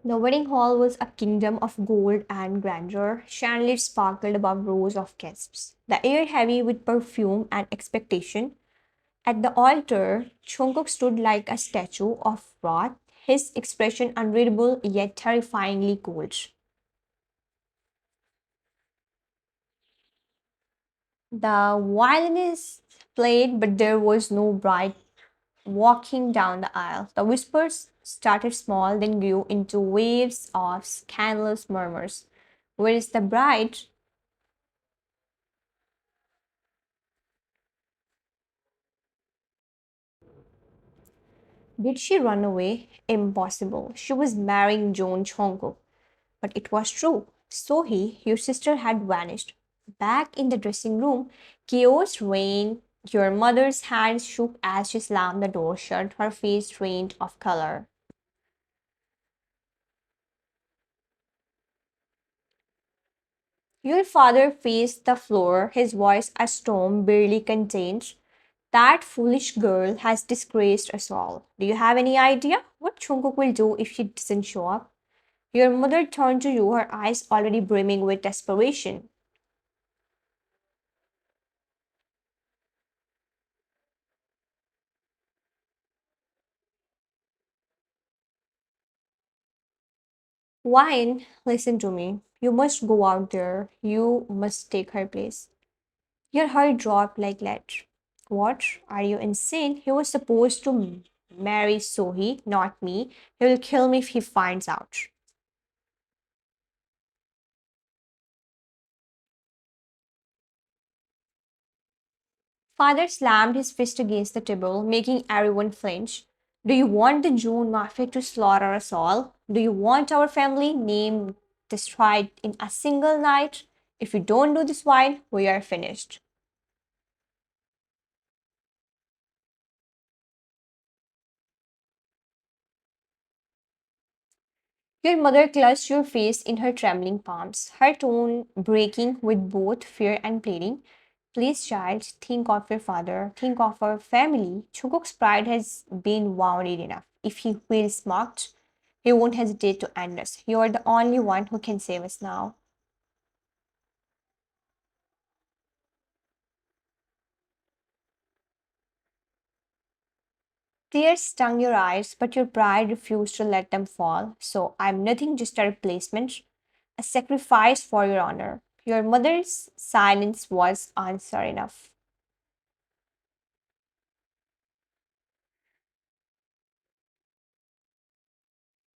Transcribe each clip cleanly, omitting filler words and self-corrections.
The wedding hall was a kingdom of gold and grandeur. Chandeliers sparkled above rows of guests, the air heavy with perfume and expectation. At the altar, Jungkook stood like a statue of wrath, his expression unreadable yet terrifyingly cold. The violinist played, but there was no bride walking down the aisle. The whispers started small, then grew into waves of scandalous murmurs. Where is the bride? Did she run away? Impossible. She was marrying John Chongko. But it was true. Sohi, your sister, had vanished. Back in the dressing room, chaos reigned. Your mother's hands shook as she slammed the door shut, her face drained of color. Your father faced the floor, his voice a storm barely contained. That foolish girl has disgraced us all. Do you have any idea what Jungkook will do if she doesn't show up? Your mother turned to you, her eyes already brimming with desperation. Wine, listen to me. You must go out there. You must take her place. Your heart dropped like lead. What? Are you insane? He was supposed to marry Sohi, not me. He will kill me if he finds out. Father slammed his fist against the table, making everyone flinch. Do you want the June Mafia to slaughter us all? Do you want our family name destroyed in a single night? If you don't do this wine, we are finished. Your mother clutched your face in her trembling palms, her tone breaking with both fear and pleading. Please, child, think of your father, think of our family. Chukuk's pride has been wounded enough. If he feels mocked, he won't hesitate to end us. You are the only one who can save us now. Tears stung your eyes, but your pride refused to let them fall. So I'm nothing, just a replacement, a sacrifice for your honor. Your mother's silence was answer enough.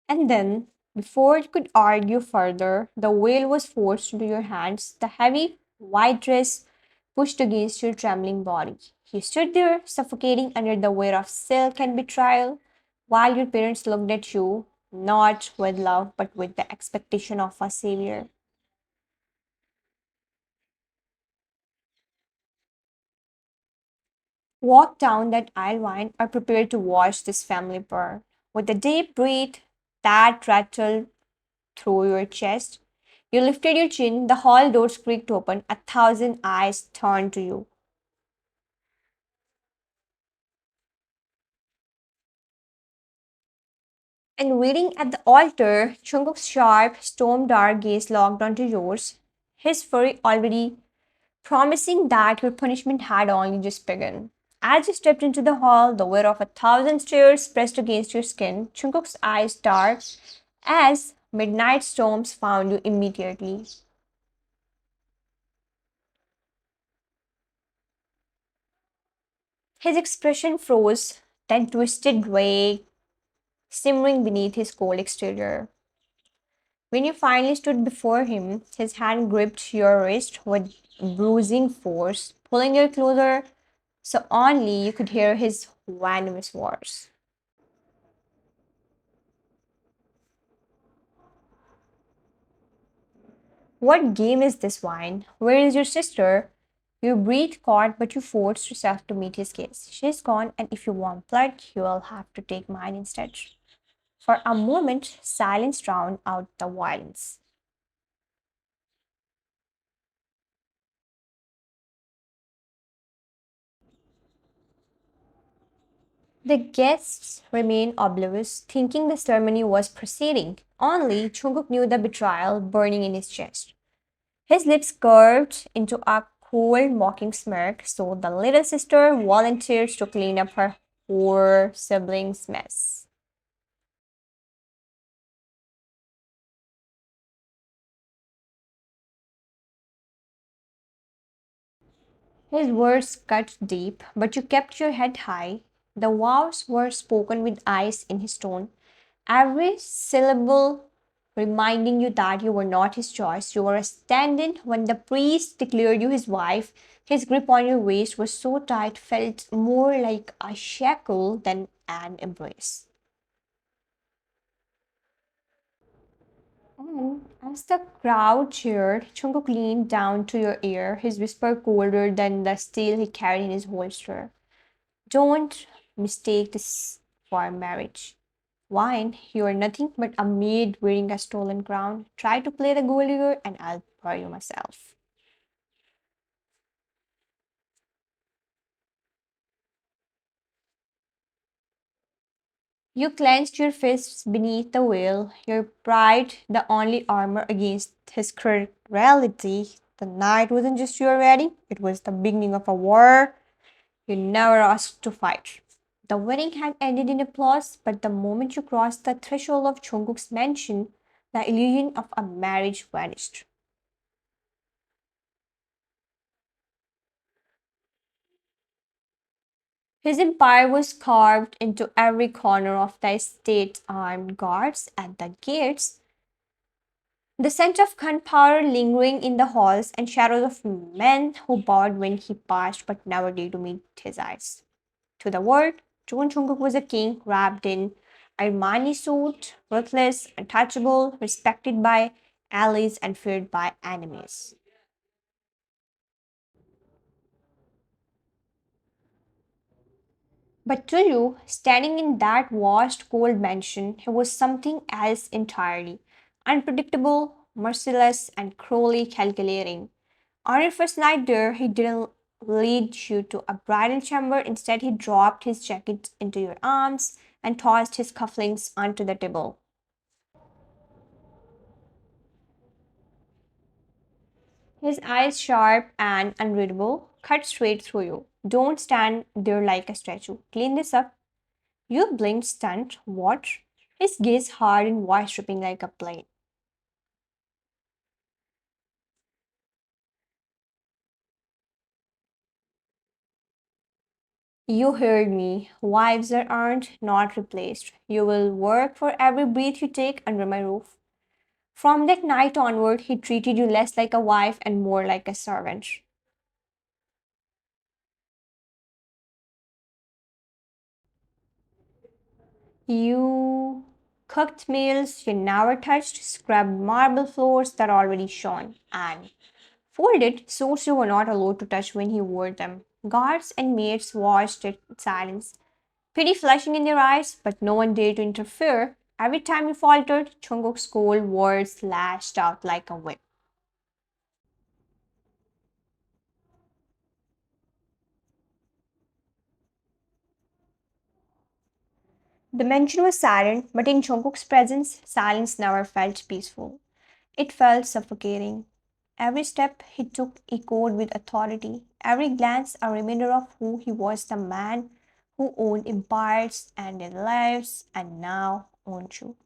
And then, before you could argue further, the veil was forced into your hands, the heavy white dress pushed against your trembling body. You stood there, suffocating under the weight of silk and betrayal, while your parents looked at you, not with love, but with the expectation of a savior. Walk down that aisle line or prepare to watch this family burn. With a deep breath that rattled through your chest, you lifted your chin, the hall doors creaked open, a thousand eyes turned to you. And waiting at the altar, Jungkook's sharp, storm dark gaze locked onto yours, his fury already promising that your punishment had only just begun. As you stepped into the hall, the weight of a thousand stairs pressed against your skin, Jungkook's eyes dark as midnight storms found you immediately. His expression froze, then twisted gray, simmering beneath his cold exterior. When you finally stood before him, his hand gripped your wrist with bruising force, pulling you closer so only you could hear his venomous words. What game is this, wine? Where is your sister? You breathe caught, but you forced yourself to meet his gaze. She's gone, and if you want blood, you will have to take mine instead. For a moment, silence drowned out the violence. The guests remained oblivious, thinking the ceremony was proceeding. Only Jungkook knew the betrayal burning in his chest. His lips curved into a cold, mocking smirk, so the little sister volunteered to clean up her poor sibling's mess. His words cut deep, but you kept your head high. The vows were spoken with ice in his tone, every syllable reminding you that you were not his choice. You were a stand in when the priest declared you his wife. His grip on your waist was so tight, felt more like a shackle than an embrace. And as the crowd cheered, Jungkook leaned down to your ear, his whisper colder than the steel he carried in his holster. Don't mistake this for marriage. Wine, you are nothing but a maid wearing a stolen crown. Try to play the gold digger, and I'll pour you myself. You clenched your fists beneath the veil, your pride the only armor against his cruelty. The night wasn't just your wedding, it was the beginning of a war you never asked to fight. The wedding had ended in applause, but the moment you crossed the threshold of Jungkook's mansion, the illusion of a marriage vanished. His empire was carved into every corner of the estate, armed guards at the gates, the scent of gunpowder lingering in the halls, and shadows of men who bowed when he passed but never dared to meet his eyes. To the world, John Jungkook was a king wrapped in Armani suit, ruthless, untouchable, respected by allies and feared by enemies. But to you, standing in that vast cold mansion, he was something else entirely. Unpredictable, merciless, and cruelly calculating. On your first night there, he didn't lead you to a bridal chamber. Instead, he dropped his jacket into your arms and tossed his cufflinks onto the table. His eyes, sharp and unreadable, cut straight through you. Don't stand there like a statue. Clean this up. You blinked, stunned. What? His gaze hard and voice dripping like a plane. You heard me. Wives are earned, not replaced. You will work for every breath you take under my roof. From that night onward, he treated you less like a wife and more like a servant. You cooked meals you never touched, scrubbed marble floors that already shone, and folded suits you were not allowed to touch when he wore them. Guards and maids watched it in silence, pity flashing in their eyes, but no one dared to interfere. Every time you faltered, Chunguk's cold words lashed out like a whip. The mansion was silent, but in Jungkook's presence, silence never felt peaceful. It felt suffocating. Every step he took echoed with authority, every glance a reminder of who he was, the man who owned empires and their lives and now owned you.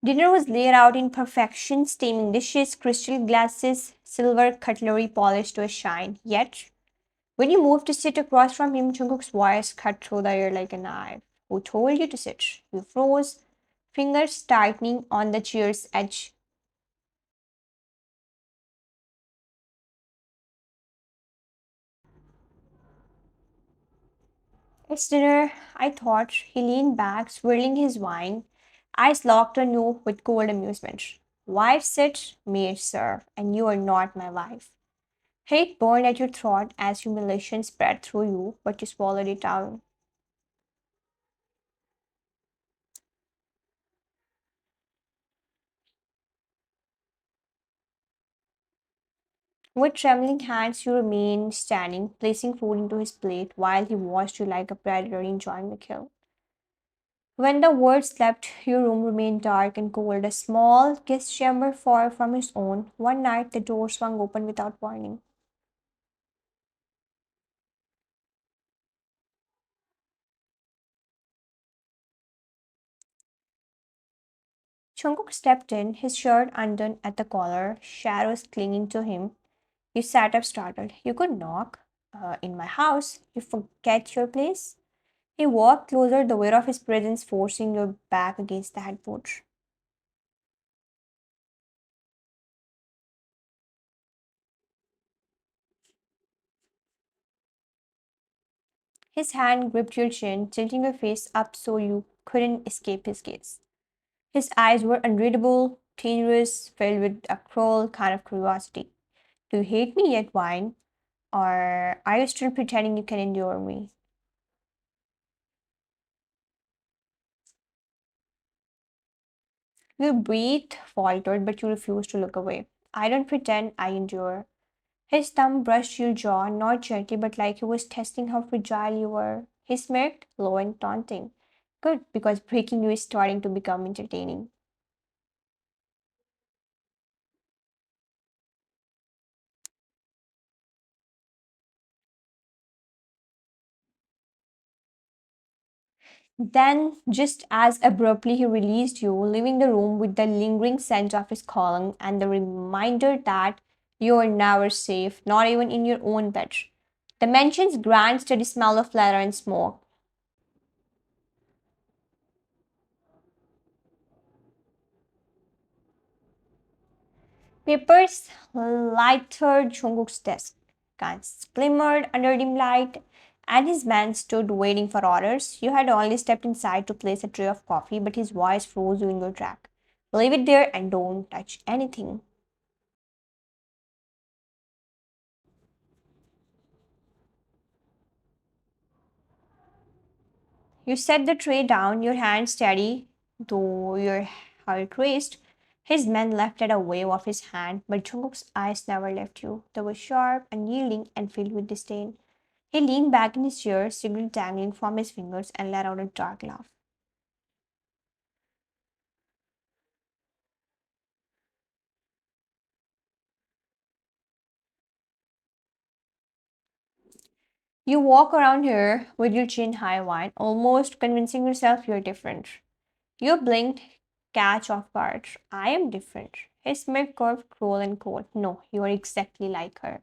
Dinner was laid out in perfection, steaming dishes, crystal glasses, silver cutlery polished to a shine. Yet, when you moved to sit across from him, Jungkook's voice cut through the air like a knife. Who told you to sit? You froze, fingers tightening on the chair's edge. It's dinner, I thought. He leaned back, swirling his wine, eyes locked on you with cold amusement. Wife sit, maid serve, and you are not my wife. Hate burned at your throat as humiliation spread through you, but you swallowed it down. With trembling hands, you remained standing, placing food into his plate while he watched you like a predator enjoying the kill. When the word slept, your room remained dark and cold, a small guest chamber far from his own. One night, the door swung open without warning. Jungkook stepped in, his shirt undone at the collar, shadows clinging to him. You sat up startled. You could knock. In my house. You forget your place? He walked closer, the weight of his presence forcing your back against the headboard. His hand gripped your chin, tilting your face up so you couldn't escape his gaze. His eyes were unreadable, tenuous, filled with a cruel kind of curiosity. Do you hate me yet, Wine? Or are you still pretending you can endure me? Your breath faltered, but you refused to look away. I don't pretend, I endure. His thumb brushed your jaw, not gently, but like he was testing how fragile you were. He smirked, low and taunting. Good, because breaking you is starting to become entertaining. Then, just as abruptly, he released you, leaving the room with the lingering scent of his cologne and the reminder that you are never safe, not even in your own bed. The mansion's grand, steady smell of leather and smoke. Papers littered Jungkook's desk. Guns glimmered under dim light, and his man stood waiting for orders. You had only stepped inside to place a tray of coffee, but his voice froze you in your track. Leave it there and don't touch anything. You set the tray down, your hand steady, though your heart raced. His man left at a wave of his hand, but Jungkook's eyes never left you. They were sharp, unyielding, and filled with disdain. He leaned back in his chair, cigarette dangling from his fingers, and let out a dark laugh. You walk around here with your chin high wide, almost convincing yourself you're different. You blinked, catch off guard. I am different. His mid curved cruel and cold. No, you are exactly like her.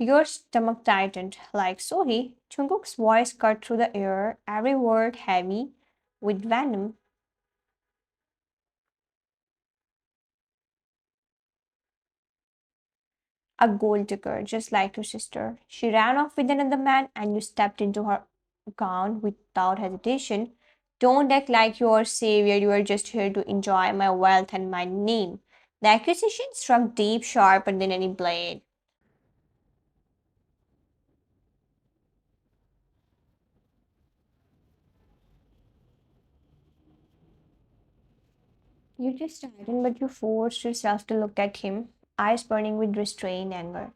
Your stomach tightened, like Sohi. Jungkook's voice cut through the air, every word heavy with venom. A gold digger, just like your sister. She ran off with another man, and you stepped into her gown without hesitation. Don't act like you're savior, you are just here to enjoy my wealth and my name. The accusation struck deep, sharper than any blade. You just started, but you forced yourself to look at him, eyes burning with restrained anger.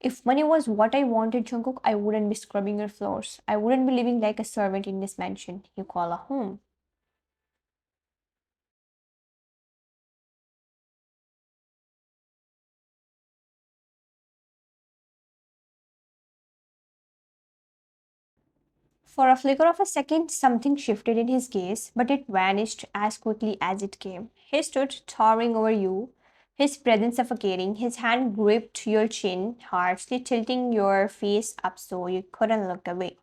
If money was what I wanted, Jungkook, I wouldn't be scrubbing your floors. I wouldn't be living like a servant in this mansion you call a home. For a flicker of a second, something shifted in his gaze, but it vanished as quickly as it came. He stood towering over you, his presence suffocating. His hand gripped your chin, harshly tilting your face up so you couldn't look away.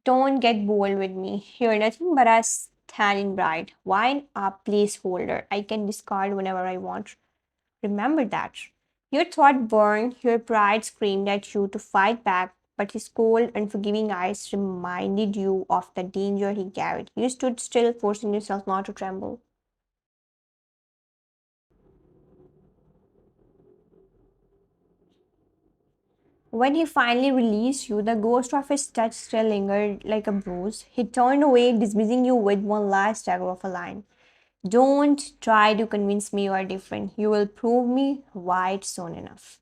Don't get bold with me. You're nothing but a standing bride. Wine a placeholder I can discard whenever I want. Remember that. Your thought burned, your pride screamed at you to fight back, but his cold, unforgiving eyes reminded you of the danger he carried. You stood still, forcing yourself not to tremble. When he finally released you, the ghost of his touch still lingered like a bruise. He turned away, dismissing you with one last dagger of a line. Don't try to convince me you are different. You will prove me right soon enough.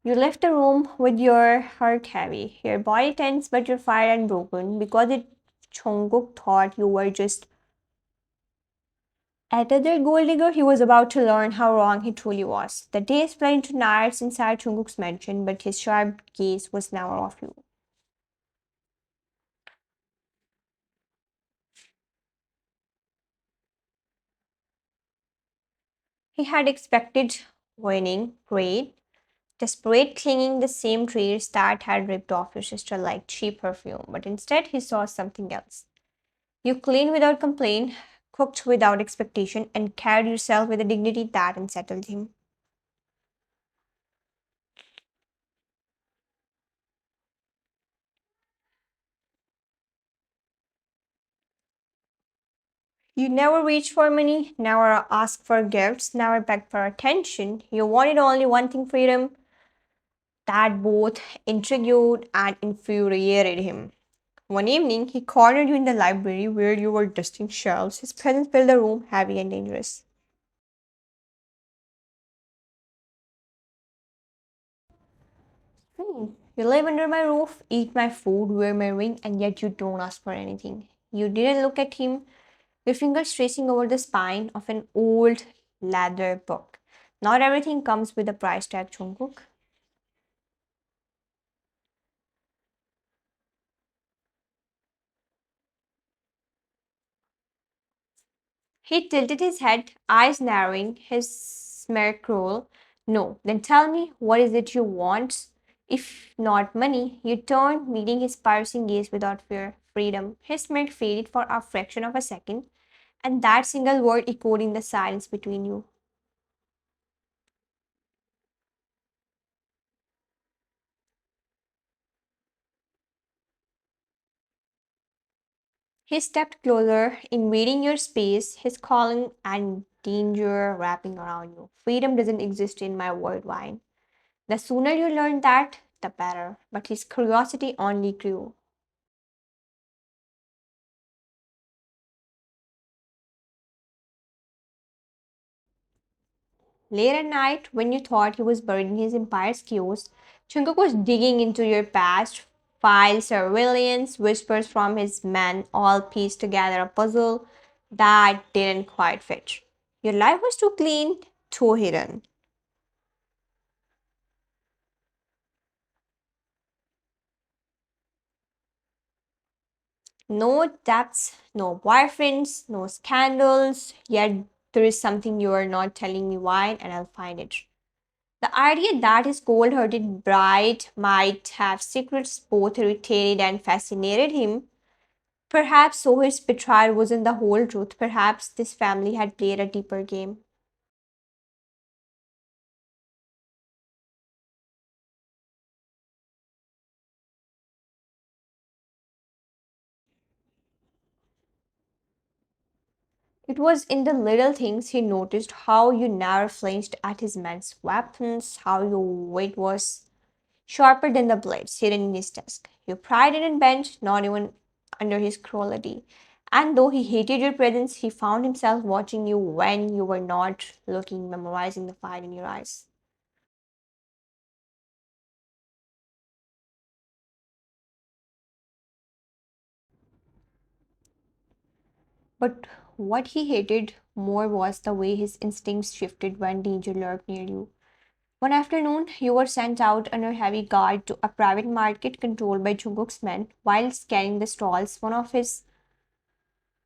You left the room with your heart heavy, your body tense, but your fire unbroken because it Jungkook thought you were just another gold digger. He was about to learn how wrong he truly was. The days bled into nights inside Jungkook's mansion, but his sharp gaze was never off you. He had expected winning, prayed, desperate clinging the same traits that had ripped off your sister like cheap perfume, but instead he saw something else. You cleaned without complaint, cooked without expectation, and carried yourself with a dignity that unsettled him. You never reached for money, never asked for gifts, never begged for attention. You wanted only one thing, freedom, that both intrigued and infuriated him. One evening, he cornered you in the library where you were dusting shelves. His presence filled the room, heavy and dangerous. You live under my roof, eat my food, wear my ring, and yet you don't ask for anything. You didn't look at him, your fingers tracing over the spine of an old leather book. Not everything comes with a price tag, Jungkook. He tilted his head, eyes narrowing, his smirk cruel. No, then tell me, what is it you want? If not money, you turned, meeting his piercing gaze without fear. Freedom. His smirk faded for a fraction of a second, and that single word echoed in the silence between you. He stepped closer, invading your space, his calling and danger wrapping around you. Freedom doesn't exist in my world, wine. The sooner you learn that, the better. But his curiosity only grew. Late at night, when you thought he was buried in his empire's chaos, Jungkook was digging into your past, files, surveillance, whispers from his men, all pieced together a puzzle that didn't quite fit. Your life was too clean, too hidden. No depths, no boyfriends, no scandals, yet there is something you are not telling me why, and I'll find it. The idea that his cold hearted bride might have secrets both irritated and fascinated him. Perhaps so his betrayal wasn't the whole truth. Perhaps this family had played a deeper game. It was in the little things he noticed how you never flinched at his men's weapons, how your weight was sharper than the blades hidden in his desk. Your pride didn't bend, not even under his cruelty. And though he hated your presence, he found himself watching you when you were not looking, memorizing the fire in your eyes. But what he hated more was the way his instincts shifted when danger lurked near you. One afternoon, you were sent out under heavy guard to a private market controlled by Jungkook's men. While scanning the stalls, one of his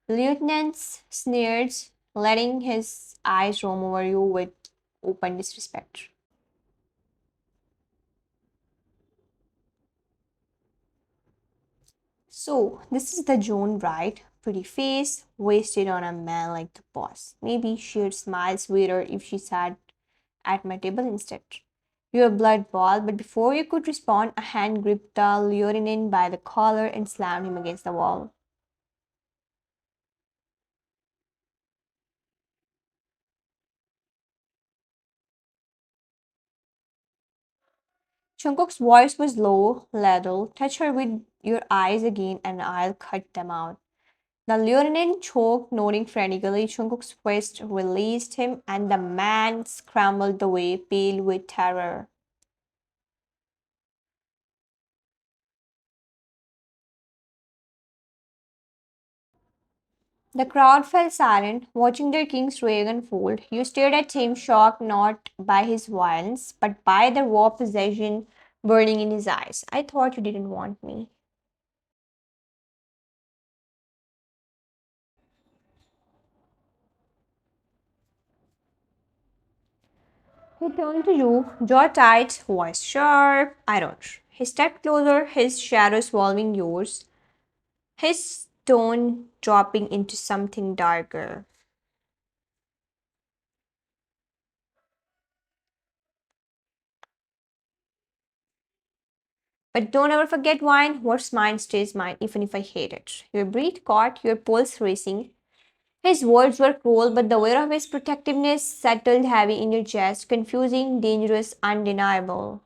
lieutenants sneered, letting his eyes roam over you with open disrespect. So, this is the Joan right? Pretty face, wasted on a man like the boss. Maybe she'd smile sweeter if she sat at my table instead. Your blood boiled, but before you could respond, a hand gripped the Leonine by the collar and slammed him against the wall. Jungkook's voice was low, level. Touch her with your eyes again and I'll cut them out. The lieutenant choked, nodding frantically. Jungkook's fist released him and the man scrambled away, pale with terror. The crowd fell silent, watching their king's rage unfold. You stared at him, shocked not by his violence, but by the raw possession burning in his eyes. I thought you didn't want me. He turned to you, jaw tight, voice sharp. I don't. He stepped closer, his shadow swallowing yours, his tone dropping into something darker. But don't ever forget wine. What's mine stays mine, even if I hate it. Your breath caught, your pulse racing. His words were cruel, but the weight of his protectiveness settled heavy in your chest, confusing, dangerous, undeniable.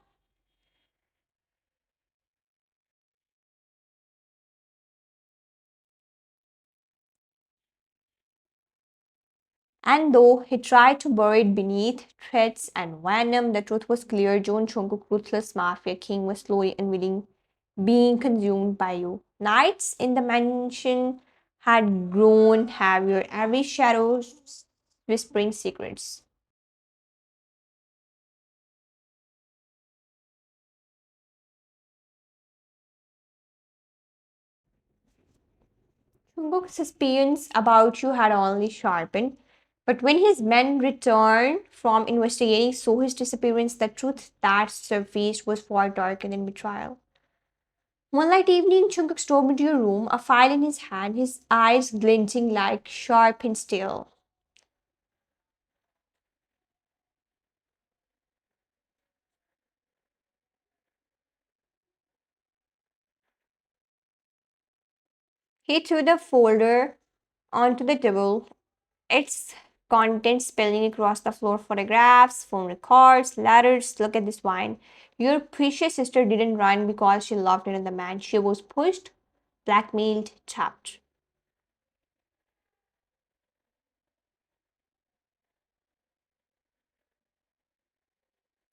And though he tried to bury it beneath threats and venom, the truth was clear. John Jungkook, ruthless mafia king, was slowly unwilling being consumed by you. Nights in the mansion had grown heavier, every shadow whispering secrets. Jungkook's suspicions about you had only sharpened, but when his men returned from investigating saw his disappearance, the truth that surfaced was far darker than betrayal. One light evening, Jungkook stormed into your room, a file in his hand, his eyes glinting like sharpened steel. He threw the folder onto the table, its contents spilling across the floor. Photographs, phone records, letters. Look at this wine. Your precious sister didn't run because she loved another man. She was pushed, blackmailed, trapped.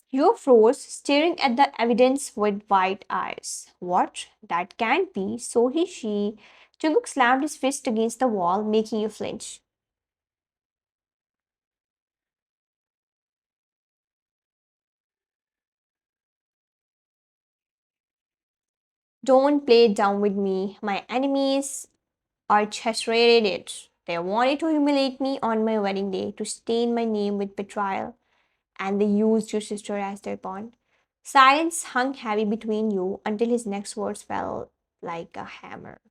You froze, staring at the evidence with wide eyes. What? That can't be. So he, she. Jungkook slammed his fist against the wall, making you flinch. Don't play dumb with me. My enemies orchestrated it. They wanted to humiliate me on my wedding day, to stain my name with betrayal, and they used your sister as their pawn. Silence hung heavy between you until his next words fell like a hammer.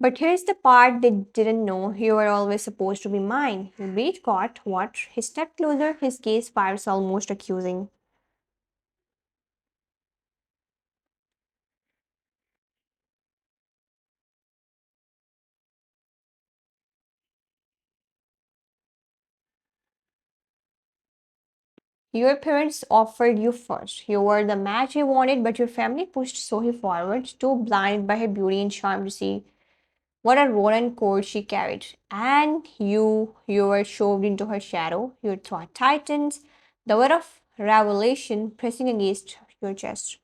But here's the part they didn't know. You were always supposed to be mine. Wait, caught. What? He stepped closer, his gaze fires almost accusing. Your parents offered you first. You were the match he wanted, but your family pushed Sohi forward, too blinded by her beauty and charm to see what a rotten cord she carried. And you were shoved into her shadow. Your throat tightened, the weight of revelation pressing against your chest.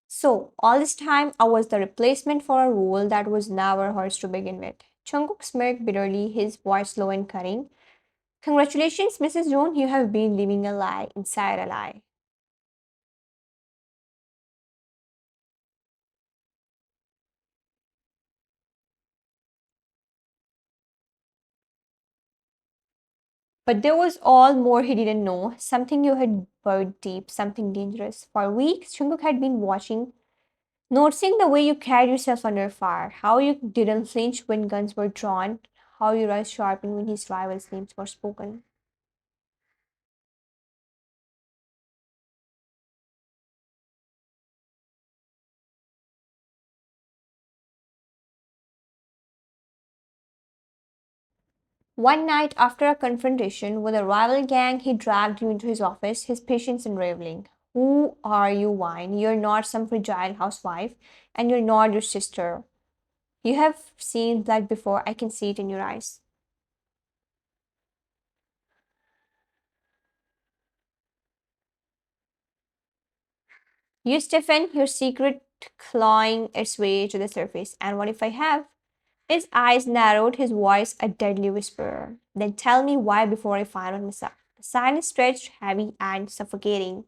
So, all this time, I was the replacement for a role that was never hers to begin with. Jungkook smirked bitterly, his voice low and cutting. Congratulations, Mrs. Jones, you have been living a lie inside a lie. But there was all more he didn't know, something you had buried deep, something dangerous. For weeks, Jungkook had been watching, noticing the way you carried yourself under fire, how you didn't flinch when guns were drawn, how your eyes sharpened when his rival's names were spoken. One night after a confrontation with a rival gang, he dragged you into his office, his patience unraveling. Who are you, Wine? You're not some fragile housewife, and you're not your sister. You have seen blood before, I can see it in your eyes. You stiffen, your secret clawing its way to the surface. And what if I have? His eyes narrowed, his voice a deadly whisper. Then tell me why before I find out myself. The silence stretched, heavy and suffocating.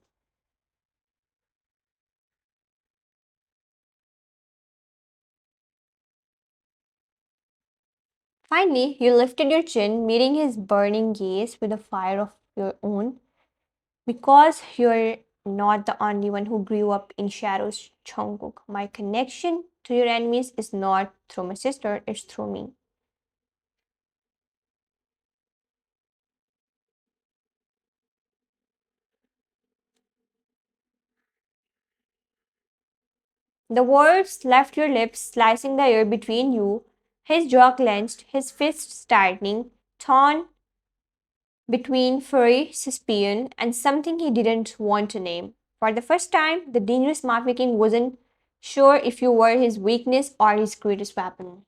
Finally, you lifted your chin, meeting his burning gaze with a fire of your own. Because you're not the only one who grew up in shadows, Jungkook. My connection to your enemies is not through my sister, it's through me. The words left your lips, slicing the air between you, his jaw clenched, his fists tightening, torn between fury, suspicion, and something he didn't want to name. For the first time, the dangerous mafia king wasn't sure if you were his weakness or his greatest weapon.